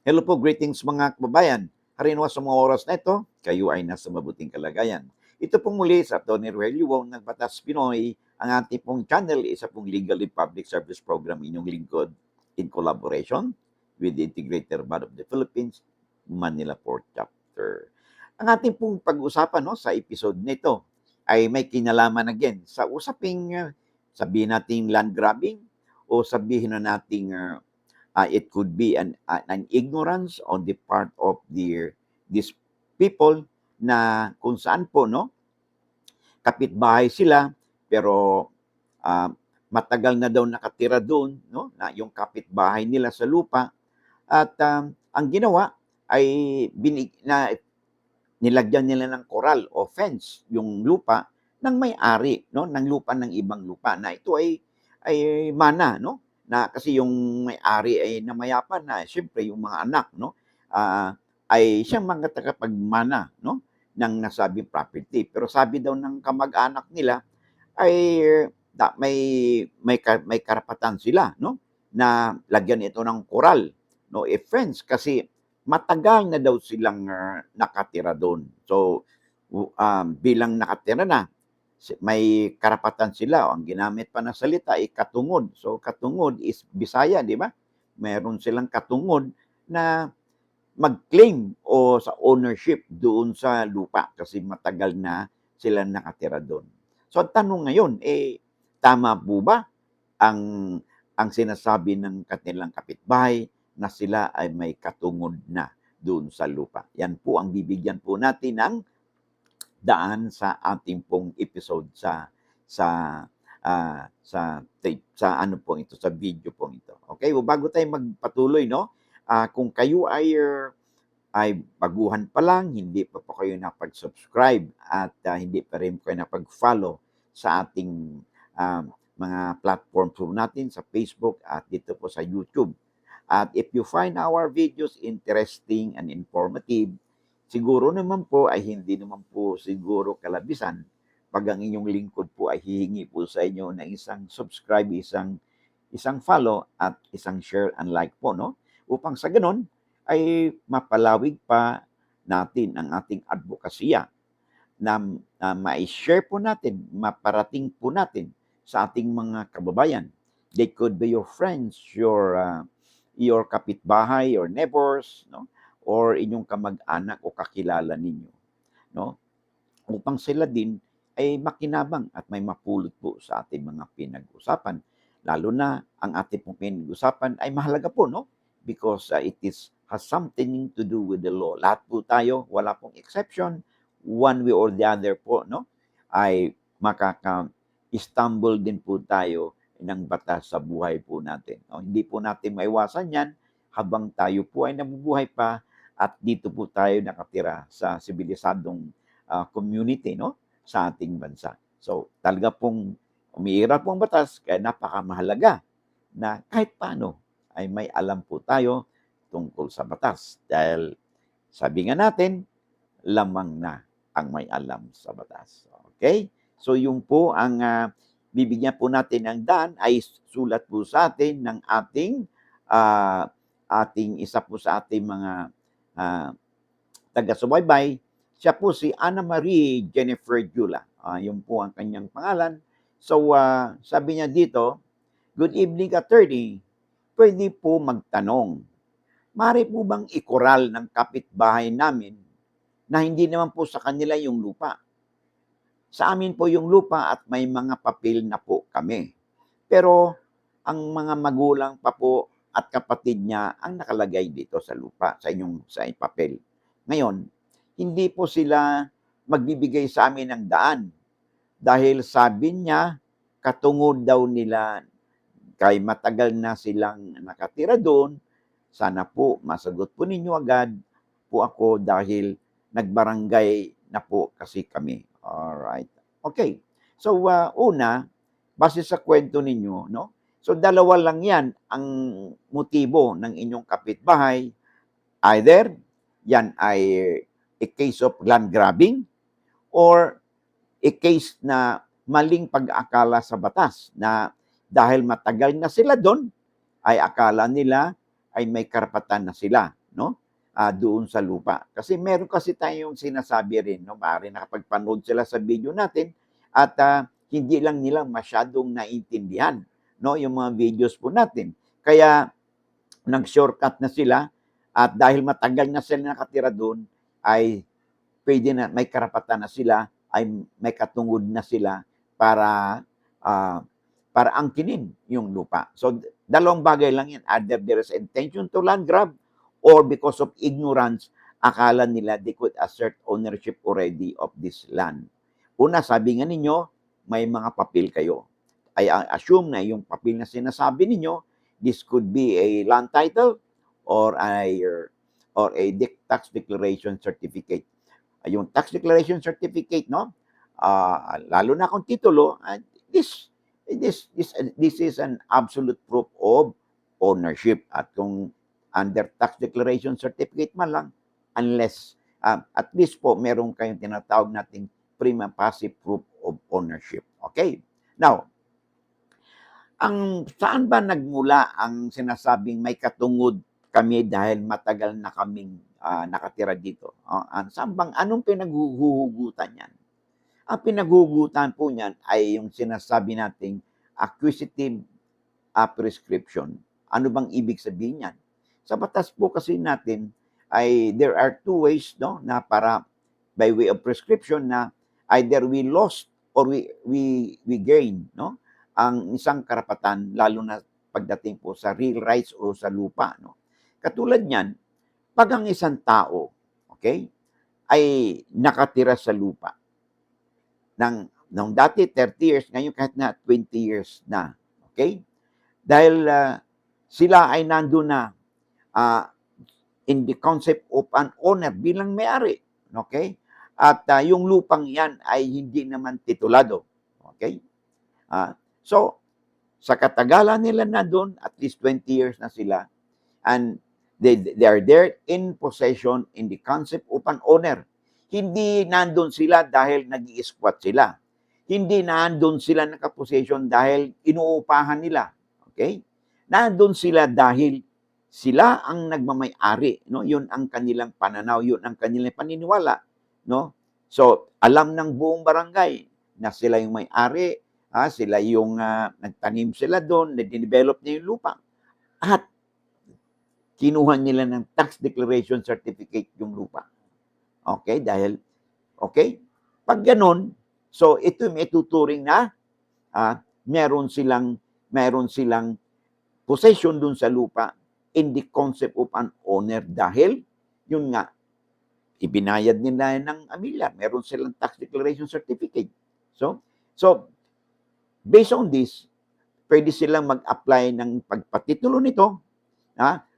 Hello po, greetings mga kababayan. Harinawa sa mga oras na ito, kayo ay nasa mabuting kalagayan. Ito pong muli sa Tony Rogelio Wong ng Batas Pinoy, ang ating pong channel, isa pong legal and public service program inyong lingkod in collaboration with the Integrated Bar of the Philippines, Manila Port Chapter. Ang ating pong pag-usapan sa episode nito ay may kinalaman again sa usaping sabihin nating land grabbing o sabihin na nating it could be an ignorance on the part of these people na kung saan po kapitbahay sila pero uh, matagal na daw nakatira doon na yung kapitbahay nila sa lupa at ang ginawa ay nilagyan nila ng koral o fence yung lupa ng may-ari ng lupa ng ibang lupa na ito ay mana na kasi yung may-ari ay namayapan na siyempre yung mga anak ay siyang mga tagapagmana ng nasabing property, pero sabi daw ng kamag-anak nila ay may karapatan sila na lagyan ito ng koral fence kasi matagal na daw silang nakatira doon. So bilang nakatira na, may karapatan sila. Ang ginamit pa na salita ay katungod. So katungod is Bisaya, di ba? Meron silang katungod na mag-claim o sa ownership doon sa lupa kasi matagal na sila nakatira doon. So ang tanong ngayon, tama po ba ang sinasabi ng kanilang kapitbahay na sila ay may katungod na doon sa lupa? Yan po ang bibigyan po natin ng daan sa ating pong episode sa ano po ito, sa video po ito. Okay, bago tayo magpatuloy kung kayo ay baguhan pa lang, hindi pa po kayo napag-subscribe at hindi pa rin kayo napag-follow sa ating mga platforms po natin sa Facebook at dito po sa YouTube. At if you find our videos interesting and informative, siguro naman po ay hindi naman po siguro kalabisan pag ang inyong lingkod po ay hihingi po sa inyo ng isang subscribe, isang follow at isang share and like po upang sa ganon ay mapalawig pa natin ang ating advokasya na ma-share po natin, maparating po natin sa ating mga kababayan. They could be your friends, your kapitbahay, your neighbors, or inyong kamag-anak o kakilala ninyo, upang sila din ay makinabang at may mapulot po sa ating mga pinag-usapan. Lalo na ang ating pong pinag-usapan ay mahalaga po, because it has something to do with the law. Lahat po tayo, wala pong exception, one way or the other po, ay makaka-stumble din po tayo ng batas sa buhay po natin. Hindi po natin maiwasan yan habang tayo po ay nabubuhay pa at dito po tayo nakatira sa sibilisadong community sa ating bansa. So talaga pong umiiral po ang batas, kaya napakamahalaga na kahit paano ay may alam po tayo tungkol sa batas. Dahil sabi nga natin, lamang na ang may alam sa batas. Okay? So yung po ang bibigyan po natin ng daan ay sulat po sa atin ng ating isa po sa ating mga taga-subaybay. Siya po si Ana Marie Jennifer Jula. Yun po ang kanyang pangalan. So sabi niya dito, "Good evening, attorney. Pwede po magtanong. Maaari po bang ikoral ng kapitbahay namin na hindi naman po sa kanila yung lupa? Sa amin po yung lupa at may mga papel na po kami. Pero ang mga magulang pa po at kapatid niya ang nakalagay dito sa lupa, sa papel. Ngayon, hindi po sila magbibigay sa amin ng daan dahil sabi niya, katungod daw nila kay matagal na silang nakatira doon. Sana po masagot po ninyo agad po ako dahil nagbarangay na po kasi kami." Alright. Okay. So, una, base sa kwento ninyo, so dalawa lang yan ang motibo ng inyong kapitbahay. Either yan ay a case of land grabbing or a case na maling pag-aakala sa batas na dahil matagal na sila doon, ay akala nila ay may karapatan na sila no? Doon sa lupa. Kasi meron kasi tayong sinasabi rin, no? Maaari nakapagpanood sila sa video natin at hindi lang nila masyadong naintindihan, no? Yung mga videos po natin. Kaya nag-shortcut na sila at dahil matagal na sila nakatira doon, ay pwede na, may karapatan na sila, ay may katungod na sila para para angkinin yung lupa. So, dalawang bagay lang yan. Either there is intention to land grab or because of ignorance, akala nila they could assert ownership already of this land. Una, sabi nga ninyo, may mga papel kayo. I assume na yung papel na sinasabi ninyo, this could be a land title or a tax declaration certificate. Yung tax declaration certificate, no? Lalo na kung titulo, this this is an absolute proof of ownership. At kung under tax declaration certificate man lang, unless at least po meron kayong tinatawag nating prima facie proof of ownership. Okay? Now, saan ba nagmula ang sinasabing may katungod kami dahil matagal na kaming nakatira dito? Saan bang, anong pinaghuhugutan yan? Ang pinaghugutan po niyan ay yung sinasabi nating acquisitive prescription. Ano bang ibig sabihin yan? Sa batas po kasi natin ay there are two ways, no, na para by way of prescription na either we lost or we gain, no, ang isang karapatan, lalo na pagdating po sa real rights o sa lupa, no. Katulad niyan, pag ang isang tao, okay, ay nakatira sa lupa nung dati 30 years, ngayon kahit na 20 years na, okay? Dahil sila ay nandun na in the concept of an owner bilang may-ari, okay? At yung lupang yan ay hindi naman titulado, okay? So, sa katagalan nila na doon, at least 20 years na sila, and they are there in possession in the concept of an owner. Hindi nandun sila dahil nag-i-squat sila. Hindi nandun sila nakaposesyon dahil inuupahan nila. Okay? Nandun sila dahil sila ang nagmamay-ari, no? Yun ang kanilang pananaw, yun ang kanilang paniniwala, no? So, alam ng buong barangay na sila yung may-ari, sila yung nagtanim sila doon, na-develop niya yung lupa. At kinuha nila ng tax declaration certificate yung lupa. Okay? Dahil, okay? Pag ganun, so ito may tuturing na meron silang possession dun sa lupa in the concept of an owner dahil, yun nga, ibinayad nila ng amilyar. Meron silang tax declaration certificate. So based on this, pwede silang mag-apply ng pagpatitulo nito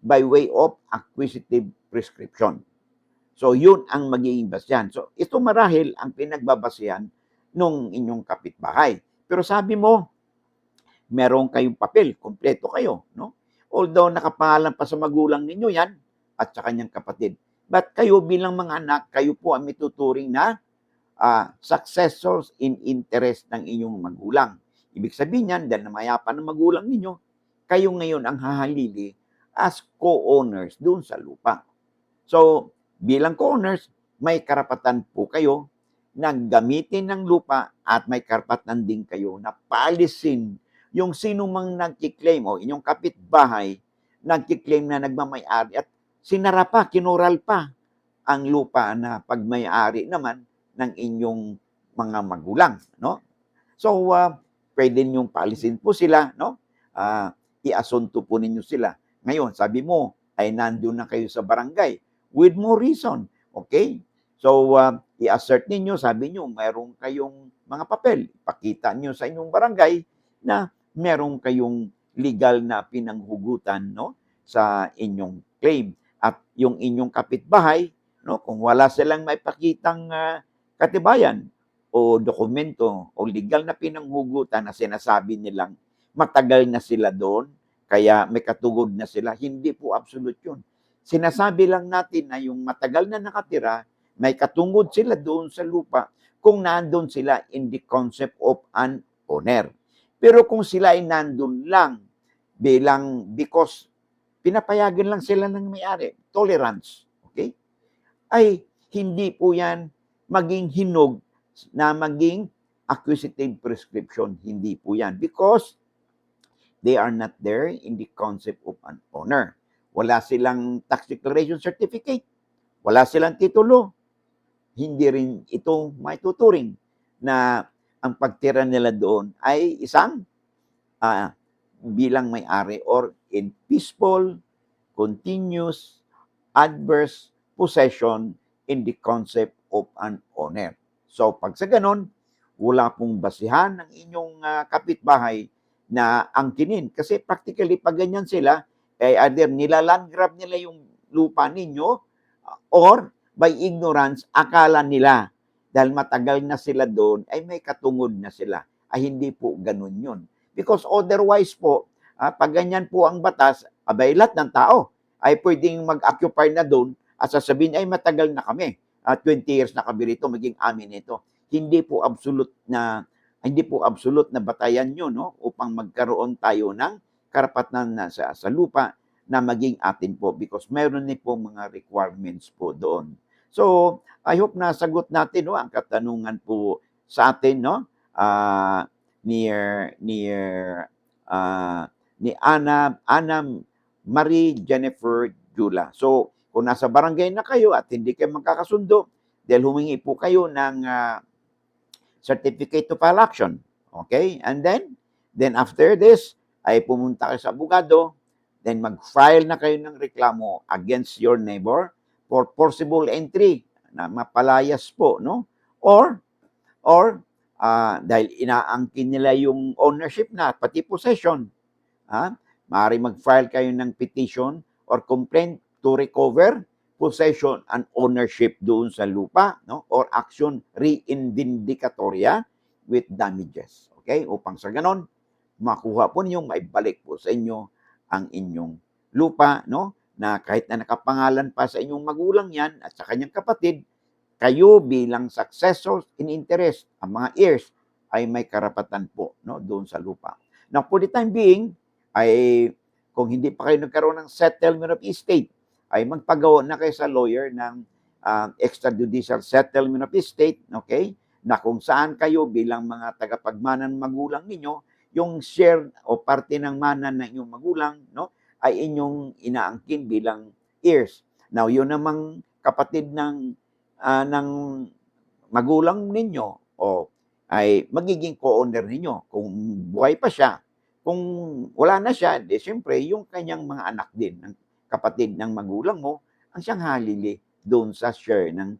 by way of acquisitive prescription. So, yun ang magiging basyan. So, ito marahil ang pinagbabasihan nung inyong kapitbahay. Pero sabi mo, meron kayong papel, kompleto kayo, no? Although nakapangalan pa sa magulang ninyo yan at sa kanyang kapatid. But kayo bilang mga anak, kayo po ang mituturing na successors in interest ng inyong magulang. Ibig sabihin yan, dahil namayapan ng magulang ninyo, kayo ngayon ang hahalili as co-owners doon sa lupa. So, bilang co-owners, may karapatan po kayo na gamitin ng lupa at may karapatan din kayo na paalisin yung sino mang nagkiklaim o inyong kapitbahay nagkiklaim na nagmamay-ari at sinara pa, kinural pa ang lupa na pagmay-ari naman ng inyong mga magulang, no? So, pwede niyong paalisin po sila, no? Iasunto po ninyo sila. Ngayon, sabi mo, ay nandun na kayo sa barangay with more reason, okay? So, i-assert ninyo, sabi niyo, mayroon kayong mga papel. Ipakita niyo sa inyong barangay na meron kayong legal na pinanghugutan, no, sa inyong claim. At yung inyong kapitbahay, no, kung wala silang maipakitang katibayan o dokumento o legal na pinanghugutan na sinasabi nilang matagal na sila doon, kaya may katugod na sila, hindi po absolute yun. Sinasabi lang natin na yung matagal na nakatira, may katungod sila doon sa lupa kung nandun sila in the concept of an owner. Pero kung sila ay nandun lang because pinapayagan lang sila ng may-ari, tolerance, okay? Ay hindi po yan maging hinog na maging acquisitive prescription. Hindi po yan. Because they are not there in the concept of an owner. Wala silang tax declaration certificate. Wala silang titulo. Hindi rin ito maituturing na ang pagtira nila doon ay isang bilang may-ari or in peaceful, continuous, adverse possession in the concept of an owner. So pag sa ganon, wala pong basihan ng inyong kapitbahay na angkinin. Kasi practically, pag ganyan sila, either nilaland grab nila yung lupa ninyo or by ignorance, akala nila dahil matagal na sila doon, ay may katungod na sila. Ay hindi po ganun yun. Because otherwise po, pag ganyan po ang batas, abay lahat ng tao ay pwedeng mag-occupy na doon at sasabihin, ay matagal na kami. 20 years na kami rito, maging amin ito. Hindi po absolute na batayan yun, no? Upang magkaroon tayo ng karapatan na sa lupa na maging atin po because meron din po mga requirements po doon. So, I hope na sagot natin, no, ang katanungan po sa atin, no? Ni Ana Marie Jennifer Jula. So, kung nasa barangay na kayo at hindi kayo magkakasundo, dahil humingi po kayo ng certificate to file action. Okay? And then after this, ay pumunta kayo sa abogado, then mag-file na kayo ng reklamo against your neighbor for forcible entry na mapalayas po, no? Or dahil inaangkin nila yung ownership na, pati possession, maaari mag-file kayo ng petition or complaint to recover possession and ownership doon sa lupa, no? Or action re-invindicatoria with damages. Okay? Upang sa ganon, makuha po ninyong maibalik po sa inyo ang inyong lupa, no? Na kahit na nakapangalan pa sa inyong magulang yan at sa kanyang kapatid, kayo bilang successors in interest, ang mga heirs, ay may karapatan po, no, doon sa lupa. Now, for the time being, ay kung hindi pa kayo nagkaroon ng settlement of estate, ay magpagawa na kayo sa lawyer ng extrajudicial settlement of estate, okay? Na kung saan kayo bilang mga tagapagmana ng magulang ninyo, yung share o parte ng mana ng inyong magulang, no, ay inyong inaangkin bilang heirs. Now, yun namang kapatid ng magulang ninyo o ay magiging co-owner ninyo kung buhay pa siya. Kung wala na siya, di siyempre yung kanyang mga anak din, ng kapatid ng magulang mo, ang siyang halili doon sa share ng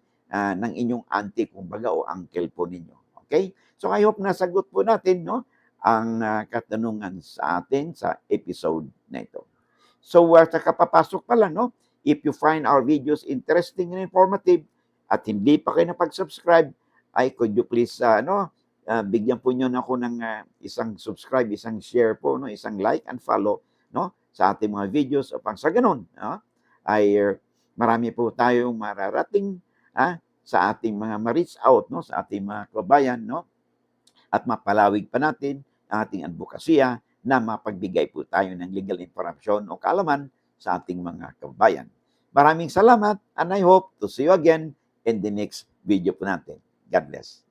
inyong auntie, kumbaga, o uncle po ninyo. Okay? So I hope nasagot po natin, no, ang katanungan sa atin sa episode na ito. So sa kapapasok pa lang, no, if you find our videos interesting and informative at hindi pa kayo napag-subscribe, ay could you please bigyan po niyo ako ng isang subscribe, isang share po, no, isang like and follow, no, sa ating mga videos upang sa ganun, no, ay marami po tayong mararating sa ating mga ma-reach out, no, sa ating mga kabayan, no, at mapalawig pa natin ang ating advokasya na mapagbigay po tayo ng legal information o kaalaman sa ating mga kabayan. Maraming salamat and I hope to see you again in the next video po natin. God bless.